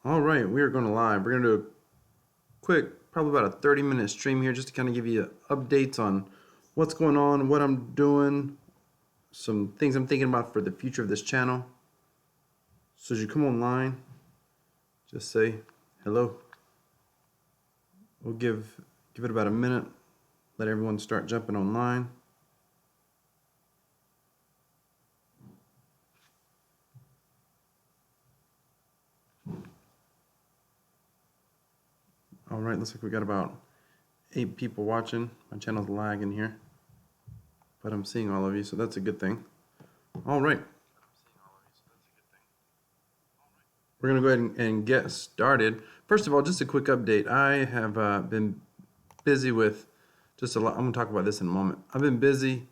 All right, we are going to live. We're going to do a quick, probably about a 30-minute stream here just to kind of give you updates on what's going on, what I'm doing, some things I'm thinking about for the future of this channel. So as you come online, just say hello. We'll give it about a minute, let everyone start jumping online. All right, looks like we got about 8 people watching. My channel's lagging here, but I'm seeing all of you, so that's a good thing. All right. We're going to go ahead and get started. First of all, just a quick update. I have been busy with just a lot. I'm going to talk about this in a moment. I've been busy.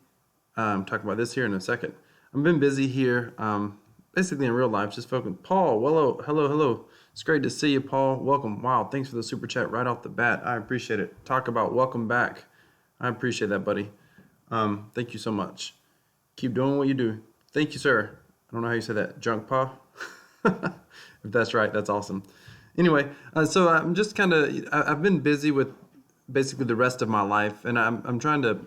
Talk about this here in a second. I've been busy here, basically in real life, just focusing. Paul, hello. It's great to see you, Paul. Welcome. Wow, thanks for the super chat right off the bat. I appreciate it. Talk about welcome back. I appreciate that, buddy. Thank you so much. Keep doing what you do. Thank you, sir. I don't know how you say that. Junk paw? If that's right, that's awesome. Anyway, so I'm just I've been busy with basically the rest of my life, and I'm trying to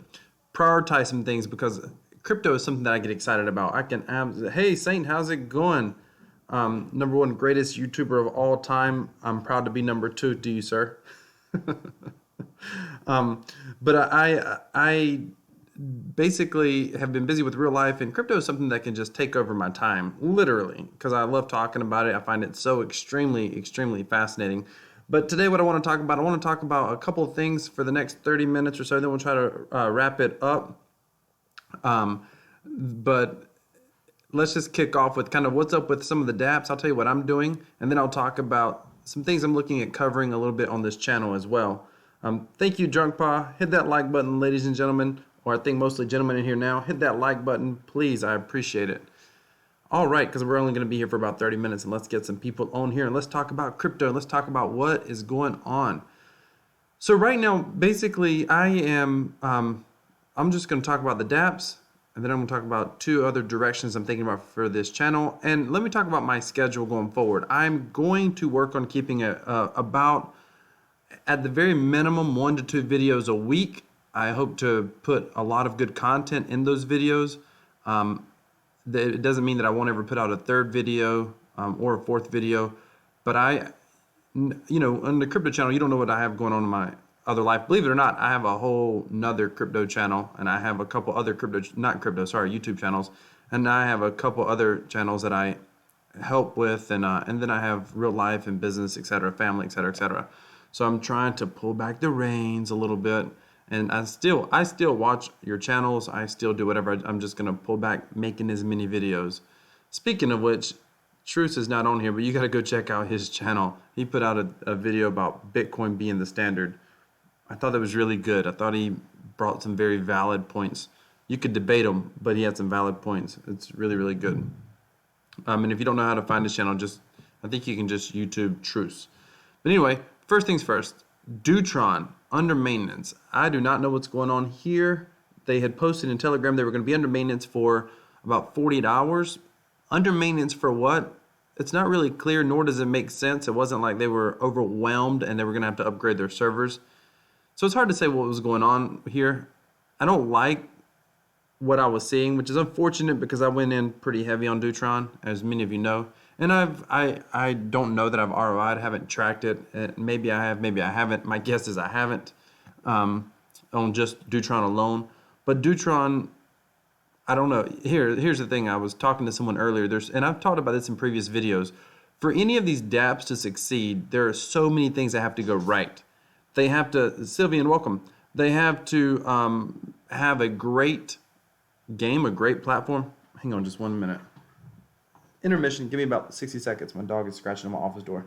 prioritize some things because crypto is something that I get excited about. Hey Saint, how's it going? Number one greatest YouTuber of all time. I'm proud to be number 2 to you, sir. But I basically have been busy with real life, and crypto is something that can just take over my time, literally, because I love talking about it. I find it so extremely fascinating. But today what I want to talk about a couple of things for the next 30 minutes or so, then we'll try to wrap it up. But let's just kick off with kind of what's up with some of the dApps. I'll tell you what I'm doing, and then I'll talk about some things I'm looking at covering a little bit on this channel as well. Thank you, Drunk Paw. Hit that like button, ladies and gentlemen, or I think mostly gentlemen in here now. Hit that like button, please. I appreciate it. All right, because we're only going to be here for about 30 minutes, and let's get some people on here, and let's talk about crypto. Let's talk about what is going on. So right now, basically, I'm just going to talk about the dApps, and then I'm going to talk about 2 other directions I'm thinking about for this channel. And let me talk about my schedule going forward. I'm going to work on keeping about, at the very minimum, 1 to 2 videos a week. I hope to put a lot of good content in those videos. It doesn't mean that I won't ever put out a 3rd video or a 4th video, but on the crypto channel, you don't know what I have going on in my other life. Believe it or not, I have a whole nother crypto channel, and I have a couple other YouTube channels, and I have a couple other channels that I help with, and then I have real life and business, etc., family, etc. So I'm trying to pull back the reins a little bit. And I still watch your channels. I still do whatever. I'm just going to pull back making as many videos. Speaking of which, Truce is not on here, but you got to go check out his channel. He put out a video about Bitcoin being the standard. I thought that was really good. I thought he brought some very valid points. You could debate him, but he had some valid points. It's really good. And if you don't know how to find his channel, I think you can just YouTube Truce. But anyway, first things first. Dootron under maintenance. I do not know what's going on here. They had posted in Telegram they were going to be under maintenance for about 48 hours. Under maintenance for what? It's not really clear, nor does it make sense. It wasn't like they were overwhelmed and they were going to have to upgrade their servers. So it's hard to say what was going on here. I don't like what I was seeing, which is unfortunate because I went in pretty heavy on Dootron, as many of you know. And I don't know that I've ROI'd, haven't tracked it. Maybe I have, maybe I haven't. My guess is I haven't on just Dootron alone. But Dootron, I don't know. Here's the thing. I was talking to someone earlier. And I've talked about this in previous videos. For any of these dApps to succeed, there are so many things that have to go right. They have to, Sylvian, welcome. They have to have a great game, a great platform. Hang on just 1 minute. Intermission, give me about 60 seconds. My dog is scratching on my office door.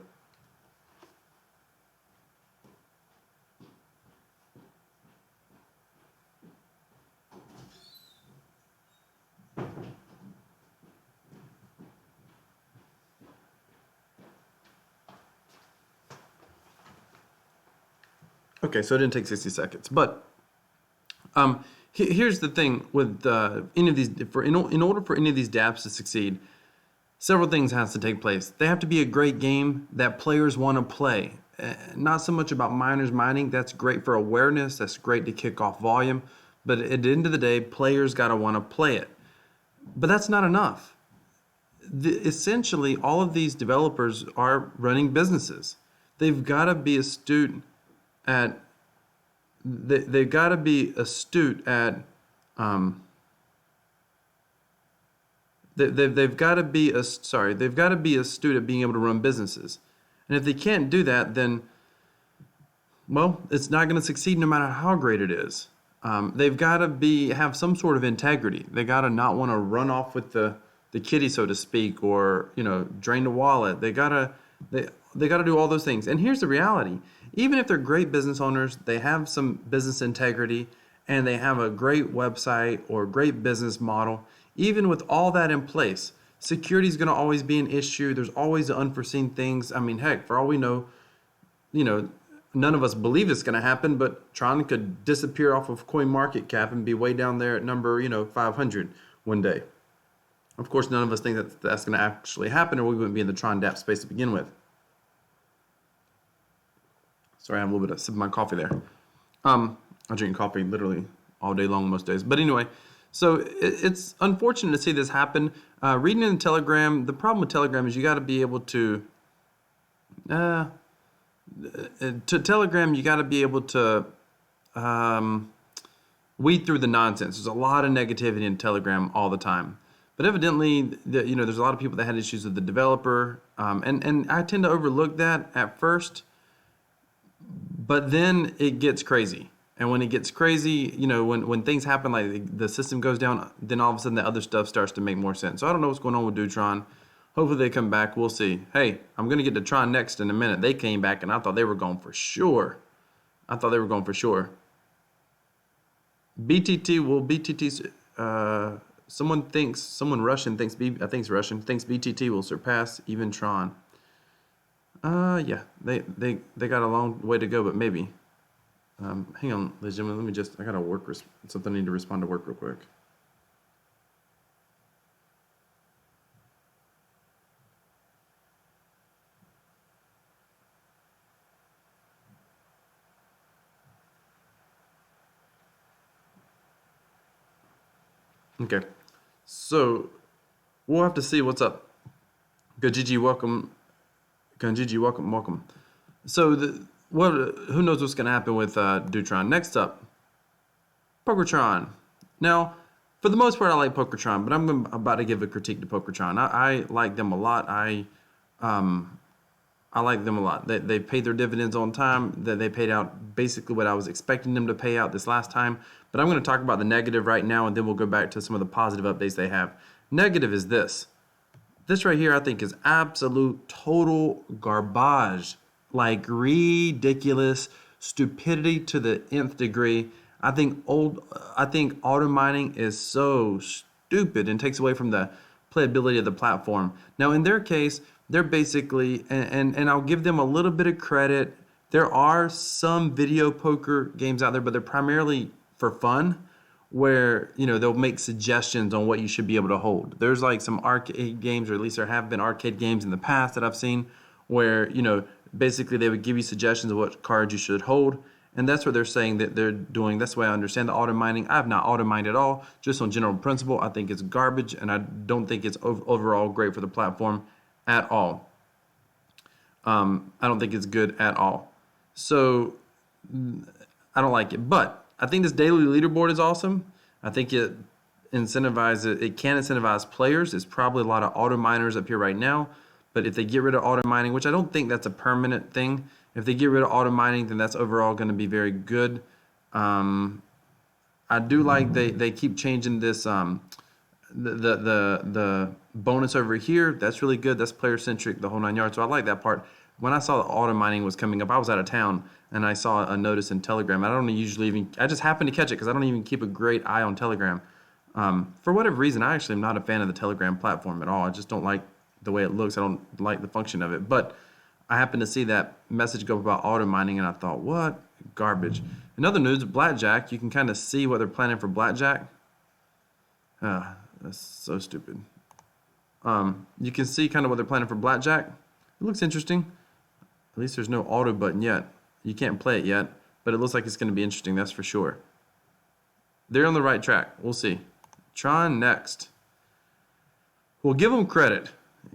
Okay, so it didn't take 60 seconds. But Here's the thing with any of these. In order for any of these dApps to succeed, several things has to take place. They have to be a great game that players want to play. Not so much about miners mining. That's great for awareness. That's great to kick off volume. But at the end of the day, players got to want to play it. But that's not enough. Essentially, all of these developers are running businesses. They've got to be astute at. They've got to be astute at. They've got to be they've got to be astute at being able to run businesses. And if they can't do that, then, well, it's not going to succeed no matter how great it is. They've got to have some sort of integrity. They got to not want to run off with the kitty, so to speak, or drain the wallet. They got to do all those things. And here's the reality: even if they're great business owners, they have some business integrity, and they have a great website or great business model. Even with all that in place, security is going to always be an issue. There's always the unforeseen things. I mean, heck, for all we know, none of us believe it's going to happen, but Tron could disappear off of CoinMarketCap and be way down there at number, 500 one day. Of course, none of us think that that's going to actually happen, or we wouldn't be in the Tron Dapps space to begin with. Sorry, I have a little bit of sip of my coffee there. I drink coffee literally all day long most days. But anyway, so it's unfortunate to see this happen. Reading in Telegram, the problem with Telegram is you got to be able to Telegram, you got to be able to weed through the nonsense. There's a lot of negativity in Telegram all the time. But evidently, there's a lot of people that had issues with the developer, and I tend to overlook that at first. But then it gets crazy. And when it gets crazy, when things happen, like the system goes down, then all of a sudden the other stuff starts to make more sense. So I don't know what's going on with Dootron. Hopefully they come back. We'll see. Hey, I'm going to get to Tron next in a minute. They came back, and I thought they were going for sure. BTT, Russian thinks BTT will surpass even Tron. Yeah, they got a long way to go, but maybe. Hang on, ladies and gentlemen, I got something I need to respond to work real quick. Okay, so we'll have to see what's up. Gajiji, welcome. Welcome. So who knows what's going to happen with Dootron. Next up, Pokertron. Now, for the most part, I like Pokertron, but I'm about to give a critique to Pokertron. I like them a lot. I like them a lot. They paid their dividends on time. They paid out basically what I was expecting them to pay out this last time. But I'm going to talk about the negative right now, and then we'll go back to some of the positive updates they have. Negative is this. This right here, I think, is absolute total garbage. Like ridiculous stupidity to the nth degree. I think auto mining is so stupid and takes away from the playability of the platform. Now, in their case, they're basically, and I'll give them a little bit of credit. There are some video poker games out there, but they're primarily for fun, where they'll make suggestions on what you should be able to hold. There's like some arcade games, or at least there have been arcade games in the past that I've seen, where basically they would give you suggestions of what cards you should hold, and that's what they're saying that they're doing. That's the way I understand the auto mining. I have not auto mined at all, just on general principle. I think it's garbage, and I don't think it's overall great for the platform at all. I don't think it's good at all. So I don't like it, but I think this daily leaderboard is awesome. I think it can incentivize players. There's probably a lot of auto miners up here right now, but if they get rid of auto mining, which I don't think that's a permanent thing, if they get rid of auto mining, then that's overall going to be very good. I do like they keep changing this the bonus over here. That's really good. That's player centric, the whole 9 yards. So I like that part. When I saw the auto mining was coming up, I was out of town, and I saw a notice in Telegram. I just happened to catch it because I don't even keep a great eye on Telegram. For whatever reason, I actually am not a fan of the Telegram platform at all. I just don't like the way it looks. I don't like the function of it. But I happened to see that message go about auto mining, and I thought, what? garbage. In other news, blackjack, you can kind of see what they're planning for blackjack. That's so stupid. You can see kind of what they're planning for blackjack. It looks interesting. At least there's no auto button yet. You can't play it yet, but it looks like it's going to be interesting, that's for sure. They're on the right track. We'll see. Tron next. Well, give them credit.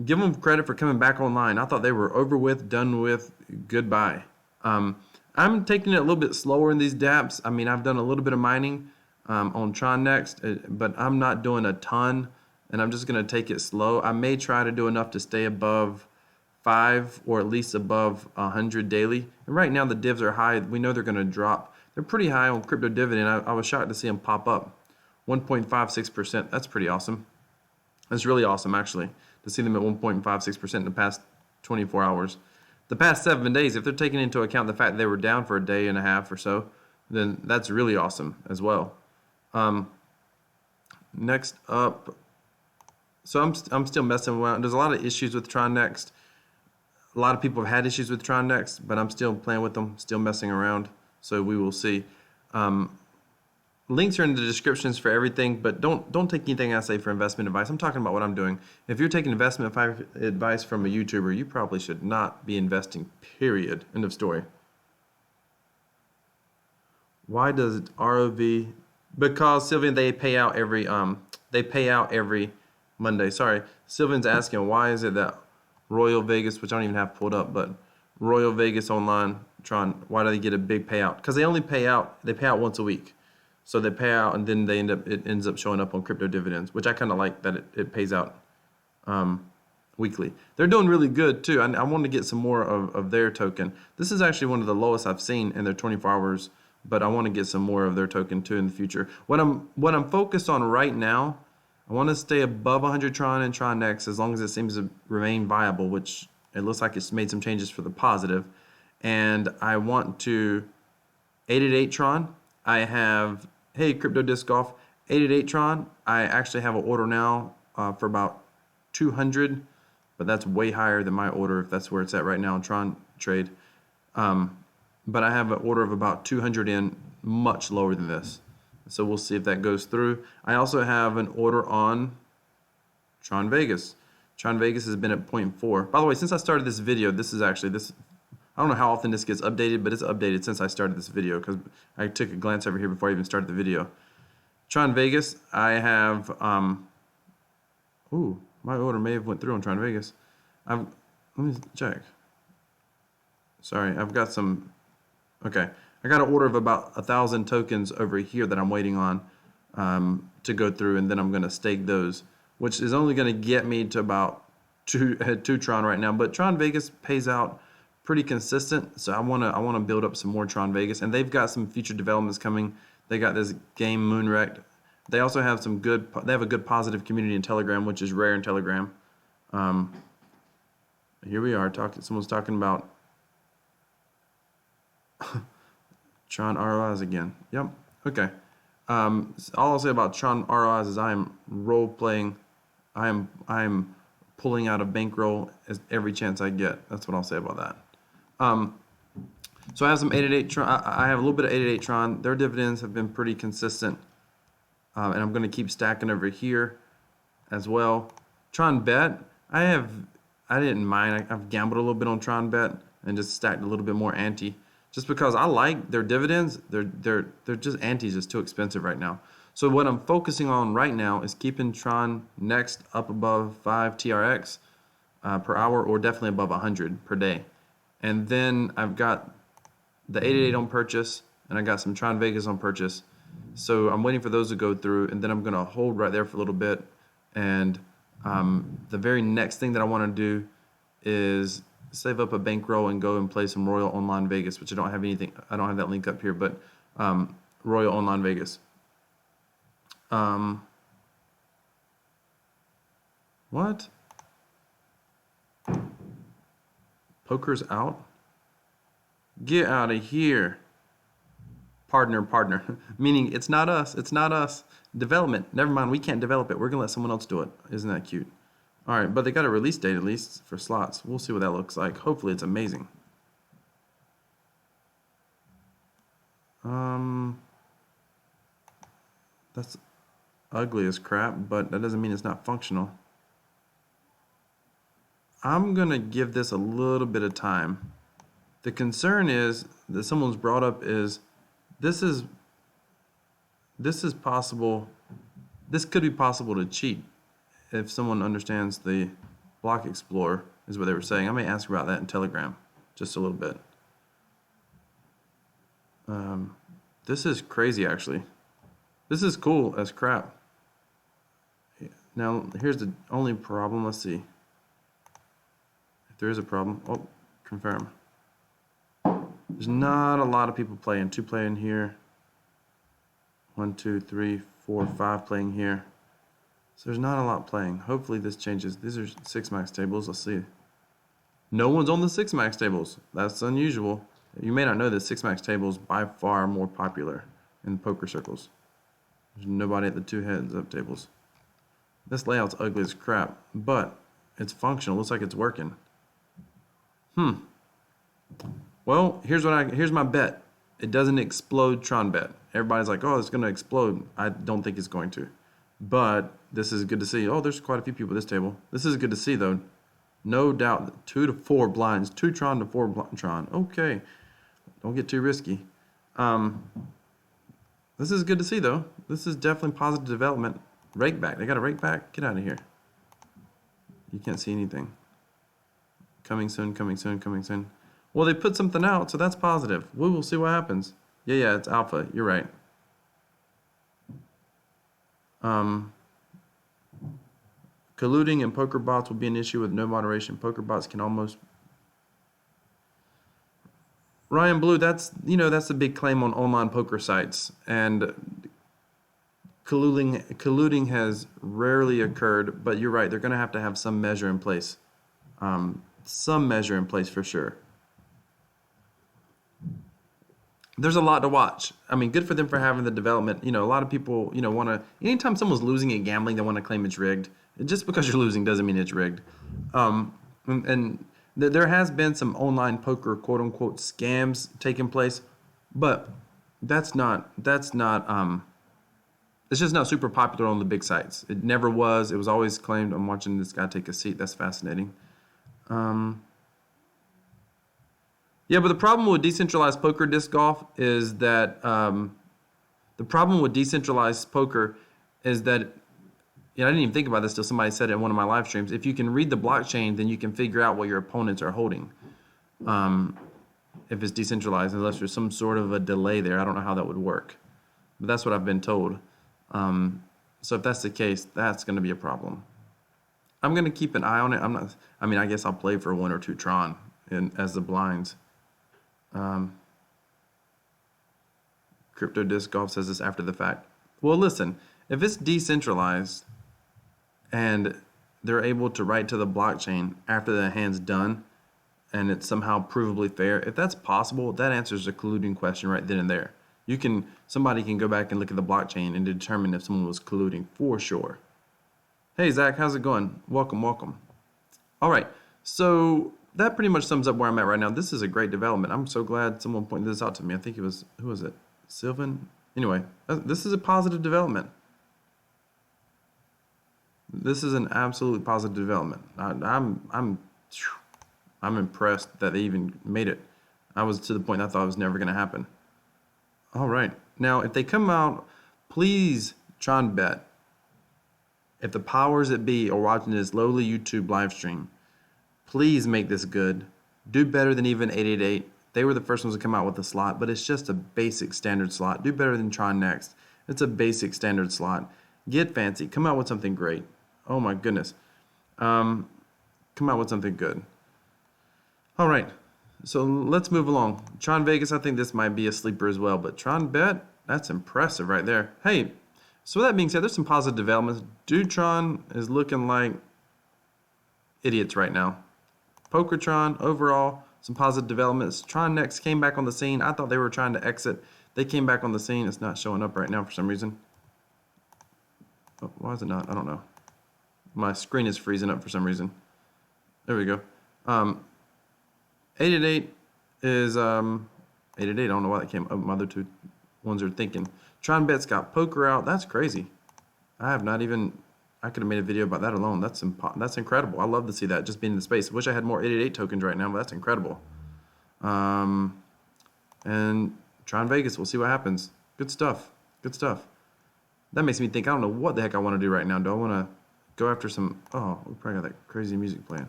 Give them credit for coming back online. I thought they were over with, done with, goodbye. I'm taking it a little bit slower in these dApps. I mean, I've done a little bit of mining on Tron next, but I'm not doing a ton, and I'm just going to take it slow. I may try to do enough to stay above 5 or at least above 100 daily. And right now the divs are high. We know they're going to drop. They're pretty high on crypto dividend. I was shocked to see them pop up. 1.56%. That's pretty awesome. That's really awesome, actually, to see them at 1.56% in the past 24 hours. The past 7 days, if they're taking into account the fact that they were down for a day and a half or so, then that's really awesome as well. Next up, so I'm still messing around. There's a lot of issues with Tron Next. A lot of people have had issues with Tron Next, but I'm still playing with them, still messing around. So we will see. Links are in the descriptions for everything, but don't take anything I say for investment advice. I'm talking about what I'm doing. If you're taking investment advice from a YouTuber, you probably should not be investing, period. End of story. Why does ROV? Because Sylvian, they pay out every Monday. Sorry, Sylvian's asking why is it that Royal Vegas, which I don't even have pulled up, but Royal Vegas Online Tron, why do they get a big payout? Because they only pay out once a week. So they pay out and then it ends up showing up on crypto dividends, which I kind of like that it pays out weekly. They're doing really good too. I want to get some more of their token. This is actually one of the lowest I've seen in their 24 hours, but I want to get some more of their token too in the future. What I'm focused on right now, I want to stay above 100 Tron and Tron Next as long as it seems to remain viable, which it looks like it's made some changes for the positive. And I want to 888 Tron. I have, hey, Crypto Disc Golf, 888 Tron. I actually have an order now for about 200, but that's way higher than my order if that's where it's at right now in Tron Trade. But I have an order of about 200 in, much lower than this. So we'll see if that goes through. I also have an order on Tron Vegas. Tron Vegas has been at 0.4. By the way, since I started this video, this is actually this. I don't know how often this gets updated, but it's updated since I started this video because I took a glance over here before I even started the video. Tron Vegas, I have. Ooh, my order may have went through on Tron Vegas. Let me check. Sorry, I've got some. Okay, I got an order of about 1,000 tokens over here that I'm waiting on to go through, and then I'm going to stake those, which is only going to get me to about two Tron right now. But Tron Vegas pays out pretty consistent, so I want to build up some more Tron Vegas, and they've got some future developments coming. They got this game Moonwrecked. They also have some good. They have a good positive community in Telegram, which is rare in Telegram. Here we are talking. Someone's talking about Tron ROIs again. Yep. Okay. All I'll say about Tron ROIs is I am role playing. I am pulling out a bankroll every chance I get. That's what I'll say about that. So I have some 888 Tron. I have a little bit of 888 Tron. Their dividends have been pretty consistent, and I'm going to keep stacking over here as well. Tron Bet. I didn't mind. I've gambled a little bit on Tron Bet and just stacked a little bit more ante. Just because I like their dividends, they're just ante's just too expensive right now. So what I'm focusing on right now is keeping Tron Next up above 5 TRX per hour, or definitely above 100 per day. And then I've got the 888 on purchase, and I got some Tron Vegas on purchase. So I'm waiting for those to go through, and then I'm going to hold right there for a little bit. And the very next thing that I want to do is save up a bankroll and go and play some Royal Online Vegas, which I don't have anything. I don't have that link up here, but Royal Online Vegas. What? Poker's out? Get out of here. Partner. Meaning it's not us. It's not us. Development. Never mind. We can't develop it. We're going to let someone else do it. Isn't that cute? All right, but they got a release date at least for slots. We'll see what that looks like. Hopefully it's amazing. That's ugly as crap, but that doesn't mean it's not functional. I'm gonna give this a little bit of time. The concern is that someone's brought up is this is possible. This could be possible to cheat if someone understands the block explorer, is what they were saying. I may ask about that in Telegram just a little bit. This is crazy, actually. This is cool as crap. Now, here's the only problem. Let's see. If there is a problem. Oh, confirm. There's not a lot of people playing. 2 playing here. 1, 2, 3, 4, 5 playing here. So there's not a lot playing. Hopefully this changes. These are 6 max tables. Let's see. No one's on the 6 max tables. That's unusual. You may not know that 6 max tables by far more popular in poker circles. There's nobody at the 2 heads up tables. This layout's ugly as crap, but it's functional. Looks like it's working. Well, here's my bet. It doesn't explode Tron bet. Everybody's like, oh, it's going to explode. I don't think it's going to. But this is good to see. Oh, there's quite a few people at this table. This is good to see, though. No doubt. 2 to 4 blinds. 2 Tron to 4 Tron. Okay. Don't get too risky. This is good to see, though. This is definitely positive development. Rake back. They got a rake back. Get out of here. You can't see anything. Coming soon, coming soon, coming soon. Well, they put something out, so that's positive. We will see what happens. Yeah, it's alpha. You're right. Colluding and poker bots will be an issue with no moderation. Poker bots can almost... Ryan Blue, that's the big claim on online poker sites, and colluding has rarely occurred. But you're right; they're going to have some measure in place, for sure. There's a lot to watch. I mean, good for them for having the development. A lot of people, want to. Anytime someone's losing at gambling, they want to claim it's rigged. Just because you're losing doesn't mean it's rigged. And there has been some online poker quote unquote scams taking place, but that's not it's just not super popular on the big sites. It never was. It was always claimed. I'm watching this guy take a seat. That's fascinating. Yeah, but the problem with decentralized poker disc golf is that I didn't even think about this till somebody said it in one of my live streams. If you can read the blockchain, then you can figure out what your opponents are holding. If it's decentralized, unless there's some sort of a delay there. I don't know how that would work. But that's what I've been told. So if that's the case, that's going to be a problem. I'm going to keep an eye on it. I guess I'll play for 1 or 2 Tron as the blinds. Crypto Disc Golf says this after the fact. Well, listen, if it's decentralized and they're able to write to the blockchain after the hand's done and it's somehow provably fair, if that's possible, that answers the colluding question right then and there. Somebody can go back and look at the blockchain and determine if someone was colluding for sure. Hey, Zach, how's it going? Welcome. All right, so that pretty much sums up where I'm at right now. This is a great development. I'm so glad someone pointed this out to me. I think it was, who was it? Sylvan? Anyway, this is a positive development. This is an absolutely positive development. I'm impressed that they even made it. I was to the point I thought it was never going to happen. All right. Now, if they come out, please, Tron Bet, if the powers that be are watching this lowly YouTube live stream, please make this good. Do better than even 888. They were the first ones to come out with a slot, but it's just a basic standard slot. Do better than Tron Next. It's a basic standard slot. Get fancy. Come out with something great. Oh my goodness. Come out with something good. All right. So let's move along. Tron Vegas, I think this might be a sleeper as well, but Tron Bet, that's impressive right there. Hey, so with that being said, there's some positive developments. Dootron is looking like idiots right now. Pokertron, overall, some positive developments. Tron Next came back on the scene. I thought they were trying to exit. They came back on the scene. It's not showing up right now for some reason. Oh, why is it not? I don't know. My screen is freezing up for some reason. There we go. 888 is 888. I don't know why that came up. My other two ones are thinking. Tron Bet's got poker out. That's crazy. I have not even. I could have made a video about that alone. That's incredible. I love to see that just being in the space. Wish I had more 888 tokens right now, but that's incredible. And Tron Vegas. We'll see what happens. Good stuff. Good stuff. That makes me think. I don't know what the heck I want to do right now. Do I want to go after some? Oh, we probably got that crazy music playing.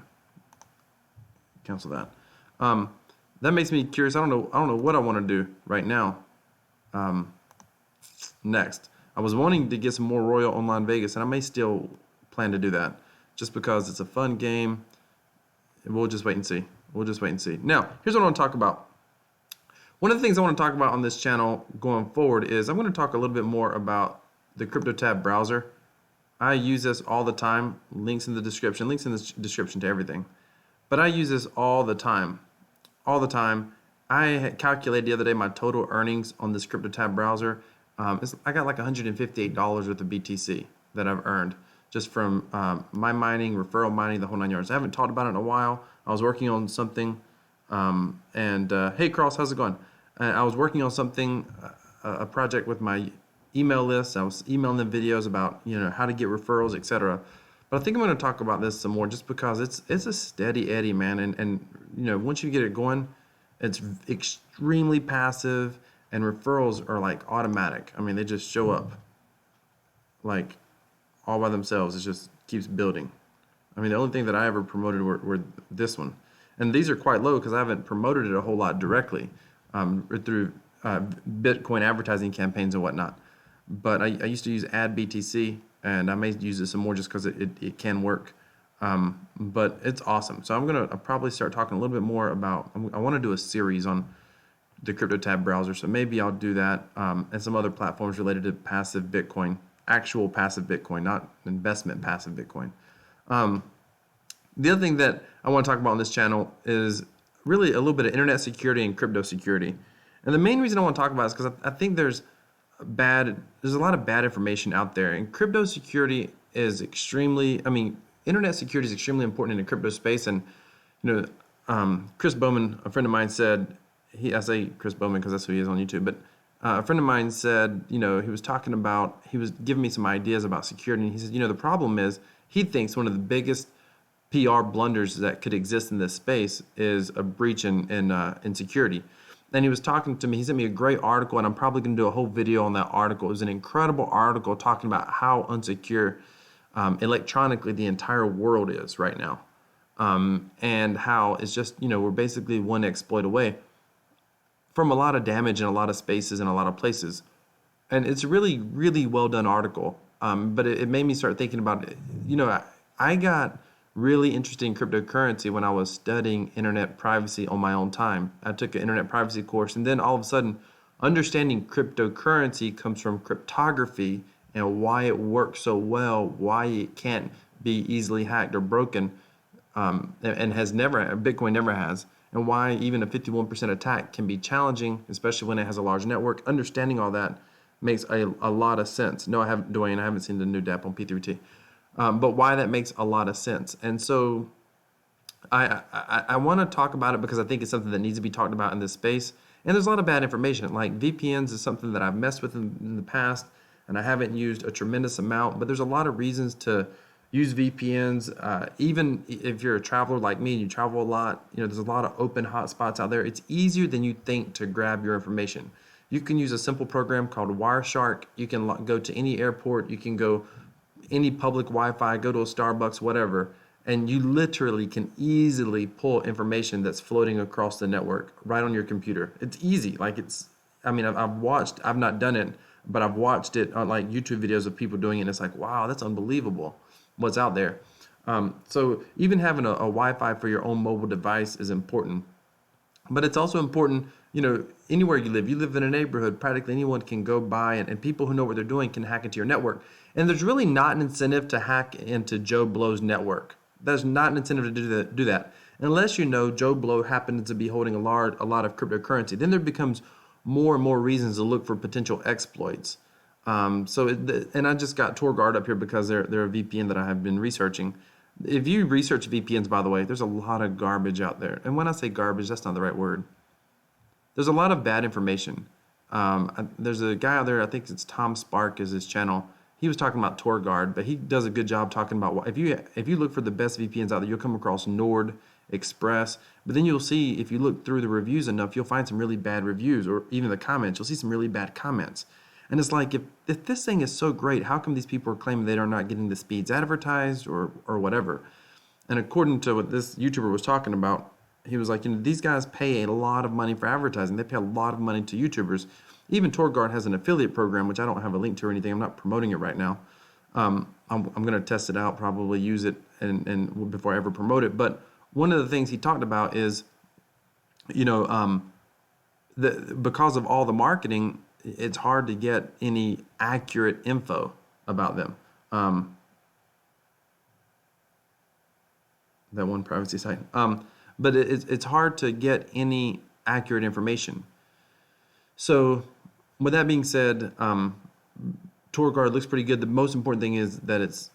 Cancel that. That makes me curious. I don't know what I want to do right now. Next, I was wanting to get some more Royal Online Vegas, and I may still plan to do that, just because it's a fun game. We'll just wait and see. We'll just wait and see. Now, here's what I want to talk about. One of the things I want to talk about on this channel going forward is I'm going to talk a little bit more about the Cryptotab Browser. I use this all the time. Links in the description. Links in the description to everything. But I use this all the time. All the time. I had calculated the other day my total earnings on this Cryptotab Browser. I got like $158 worth of BTC that I've earned just from my mining, referral mining, the whole 9 yards. I haven't talked about it in a while. I was working on something. Hey, Cross, how's it going? I was working on something, a project with my email list. I was emailing them videos about how to get referrals, etc. But I think I'm going to talk about this some more, just because it's a steady eddy, man. And once you get it going, it's extremely passive, and referrals are like automatic. I mean, they just show up like all by themselves. It just keeps building. I mean, the only thing that I ever promoted were this one, and these are quite low because I haven't promoted it a whole lot directly through Bitcoin advertising campaigns and whatnot. But I used to use Add BTC, and I may use it some more just because it can work. But it's awesome. So I'm going to probably start talking a little bit more about, I want to do a series on the Cryptotab Browser. So maybe I'll do that and some other platforms related to passive Bitcoin, actual passive Bitcoin, not investment passive Bitcoin. The other thing that I want to talk about on this channel is really a little bit of internet security and crypto security. And the main reason I want to talk about it is because I think there's a lot of bad information out there, and crypto security is internet security is extremely important in the crypto space. And Chris Bowman, a friend of mine, said, I say Chris Bowman because that's who he is on YouTube, but a friend of mine said, he was giving me some ideas about security, and he said, the problem is, he thinks one of the biggest PR blunders that could exist in this space is a breach in security. And he was talking to me, he sent me a great article, and I'm probably going to do a whole video on that article. It was an incredible article talking about how unsecure electronically the entire world is right now. And how it's just, we're basically one exploit away from a lot of damage in a lot of spaces and a lot of places. And it's a really, really well done article. But it made me start thinking about it. I got really interested in cryptocurrency when I was studying internet privacy on my own time. I took an internet privacy course, and then all of a sudden, understanding cryptocurrency comes from cryptography and why it works so well, why it can't be easily hacked or broken, and Bitcoin never has, and why even a 51% attack can be challenging, especially when it has a large network. Understanding all that makes a lot of sense. No, I haven't seen the new DApp on P3T. But why that makes a lot of sense. And so I want to talk about it because I think it's something that needs to be talked about in this space. And there's a lot of bad information. Like VPNs is something that I've messed with in the past, and I haven't used a tremendous amount. But there's a lot of reasons to use VPNs. Even if you're a traveler like me and you travel a lot, there's a lot of open hotspots out there. It's easier than you think to grab your information. You can use a simple program called Wireshark. You can go to any airport. You can go any public Wi-Fi, go to a Starbucks, whatever, and you literally can easily pull information that's floating across the network right on your computer. It's easy. I've not done it, but I've watched it on like YouTube videos of people doing it, and it's like, wow, that's unbelievable what's out there. So even having a Wi-Fi for your own mobile device is important. But it's also important, anywhere you live in a neighborhood, practically anyone can go by, and people who know what they're doing can hack into your network. And there's really not an incentive to hack into Joe Blow's network. There's not an incentive to do that. Unless Joe Blow happens to be holding a lot of cryptocurrency. Then there becomes more and more reasons to look for potential exploits. And I just got TorGuard up here because they're a VPN that I have been researching. If you research VPNs, by the way, there's a lot of garbage out there. And when I say garbage, that's not the right word. there's a lot of bad information. There's a guy out there, I think it's Tom Spark is his channel. He was talking about TorGuard, but he does a good job talking about if you look for the best VPNs out there, you'll come across Nord, Express, but then you'll see if you look through the reviews enough, you'll find some really bad reviews, or even the comments, you'll see some really bad comments. And it's like, if this thing is so great, how come these people are claiming they are not getting the speeds advertised or whatever? And according to what this YouTuber was talking about, he was like, these guys pay a lot of money for advertising. They pay a lot of money to YouTubers. Even TorGuard has an affiliate program, which I don't have a link to or anything. I'm not promoting it right now. I'm going to test it out, probably use it and before I ever promote it. But one of the things he talked about is, because of all the marketing, it's hard to get any accurate info about them. That one privacy site. But it's hard to get any accurate information. So with that being said, TorGuard looks pretty good. The most important thing is that it's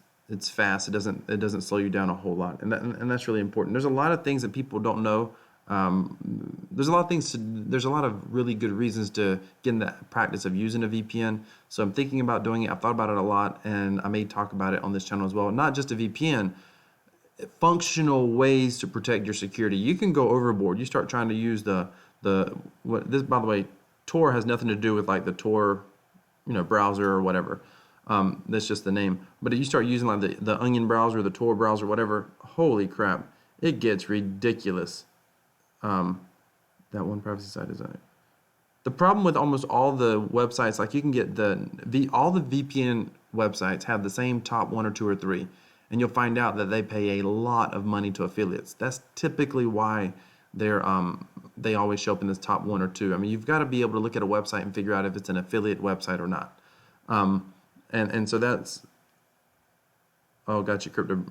fast. It doesn't slow you down a whole lot, and that's really important. There's a lot of things that people don't know. There's a lot of really good reasons to get in the practice of using a VPN. So I'm thinking about doing it. I've thought about it a lot, and I may talk about it on this channel as well. Not just a VPN, functional ways to protect your security. You can go overboard. You start trying to use by the way, Tor has nothing to do with like the Tor, browser or whatever. That's just the name. But if you start using like the Onion browser, the Tor browser, whatever, holy crap, it gets ridiculous. That one privacy site is on it. The problem with almost all the websites, like you can get all the VPN websites have the same top 1 or 2 or 3, and you'll find out that they pay a lot of money to affiliates. That's typically why they always show up in this top 1 or 2. I mean, you've got to be able to look at a website and figure out if it's an affiliate website or not. And so that's, oh, I got you, Crypto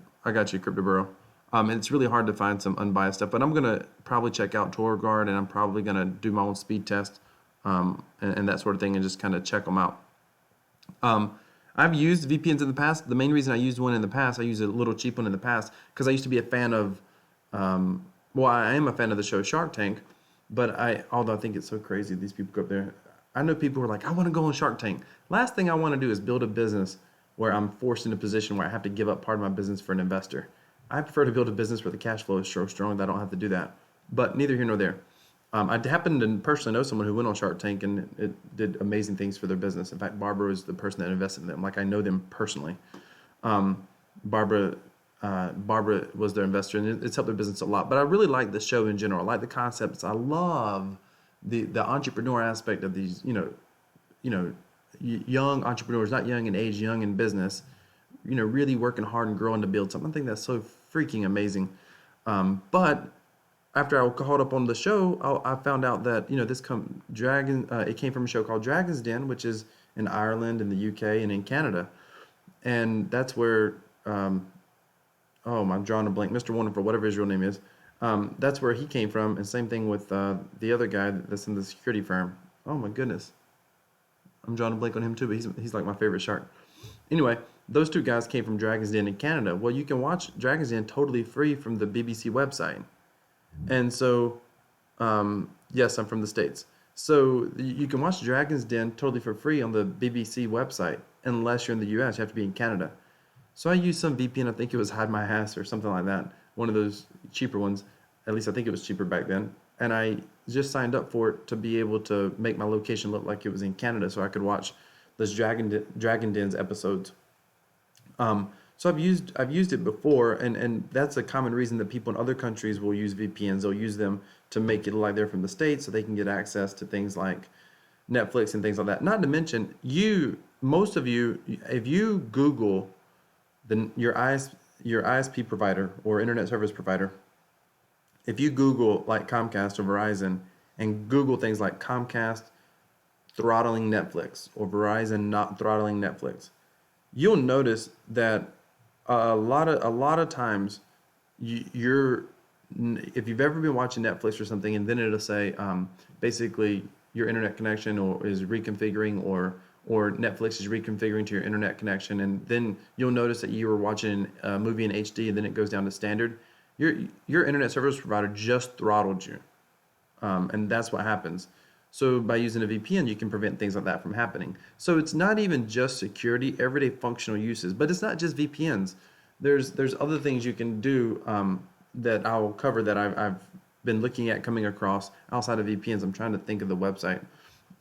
Bro. And it's really hard to find some unbiased stuff, but I'm gonna probably check out TorGuard, and I'm probably gonna do my own speed test, and that sort of thing, and just kind of check them out. I've used VPNs in the past. The main reason I used one in the past, I used a little cheap one in the past, because I used to be a fan of, I am a fan of the show Shark Tank, but although I think it's so crazy, these people go up there. I know people who are like, I want to go on Shark Tank. Last thing I want to do is build a business where I'm forced in a position where I have to give up part of my business for an investor. I prefer to build a business where the cash flow is so strong that I don't have to do that. But neither here nor there. I happen to personally know someone who went on Shark Tank and it did amazing things for their business. In fact, Barbara was the person that invested in them. Like, I know them personally. Barbara was their investor, and it's helped their business a lot. But I really like the show in general. I like the concepts. I love the entrepreneur aspect of these, young entrepreneurs, not young in age, young in business, really working hard and growing to build something. I think that's so freaking amazing. But after I caught up on the show, I found out that, it came from a show called Dragon's Den, which is in Ireland, in the UK, and in Canada. And that's where, I'm drawing a blank, Mr. Wonderful, whatever his real name is. That's where he came from. And same thing with the other guy that's in the security firm. Oh my goodness. I'm drawing a blank on him too, but he's like my favorite shark. Anyway, those two guys came from Dragon's Den in Canada. Well, you can watch Dragon's Den totally free from the BBC website. And so, yes, I'm from the States. So you can watch Dragon's Den totally for free on the BBC website, unless you're in the US. You have to be in Canada. So I used some VPN. I think it was Hide My Ass or something like that. One of those cheaper ones. At least I think it was cheaper back then. And I just signed up for it to be able to make my location look like it was in Canada, so I could watch those Dragon Den's episodes. So I've used it before, and that's a common reason that people in other countries will use VPNs. They'll use them to make it look like they're from the States, so they can get access to things like Netflix and things like that. Not to mention, most of you, if you Google your ISP provider or internet service provider, if you Google like Comcast or Verizon and Google things like Comcast throttling Netflix or Verizon not throttling Netflix, you'll notice that a lot of times if you've ever been watching Netflix or something, and then it'll say basically your internet connection is reconfiguring or Netflix is reconfiguring to your internet connection, and then you'll notice that you were watching a movie in HD and then it goes down to standard. Your internet service provider just throttled you. and that's what happens. So by using a VPN, you can prevent things like that from happening. So it's not even just security, everyday functional uses, but it's not just VPNs. There's other things you can do that I'll cover that I've been looking at coming across outside of VPNs. I'm trying to think of the website.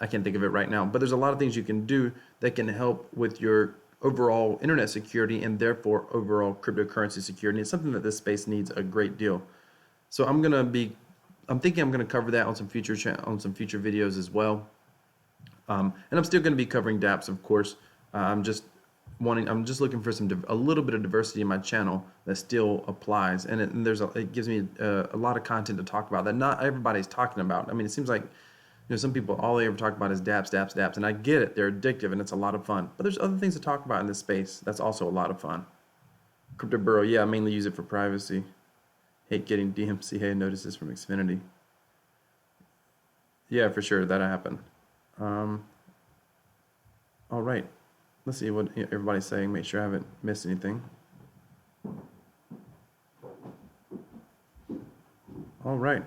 I can't think of it right now, but there's a lot of things you can do that can help with your overall internet security and therefore overall cryptocurrency security. It's something that this space needs a great deal. So I'm thinking I'm gonna cover that on some future videos as well. And I'm still gonna be covering dApps, of course. I'm just looking for a little bit of diversity in my channel that still applies, and it gives me a lot of content to talk about that not everybody's talking about. I mean, it seems like some people, all they ever talk about is dApps, and I get it, they're addictive and it's a lot of fun. But there's other things to talk about in this space that's also a lot of fun. Crypto Burrow, yeah, I mainly use it for privacy. Hate getting DMCA notices from Xfinity. Yeah, for sure, that'll happen. All right, let's see what everybody's saying. Make sure I haven't missed anything. All right.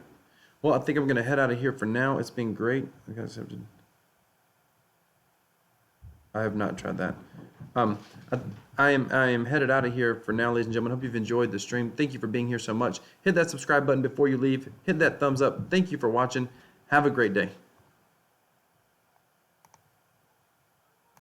Well, I think I'm going to head out of here for now. It's been great. I have not tried that. I am headed out of here for now, ladies and gentlemen. Hope you've enjoyed the stream. Thank you for being here so much. Hit that subscribe button before you leave. Hit that thumbs up. Thank you for watching. Have a great day.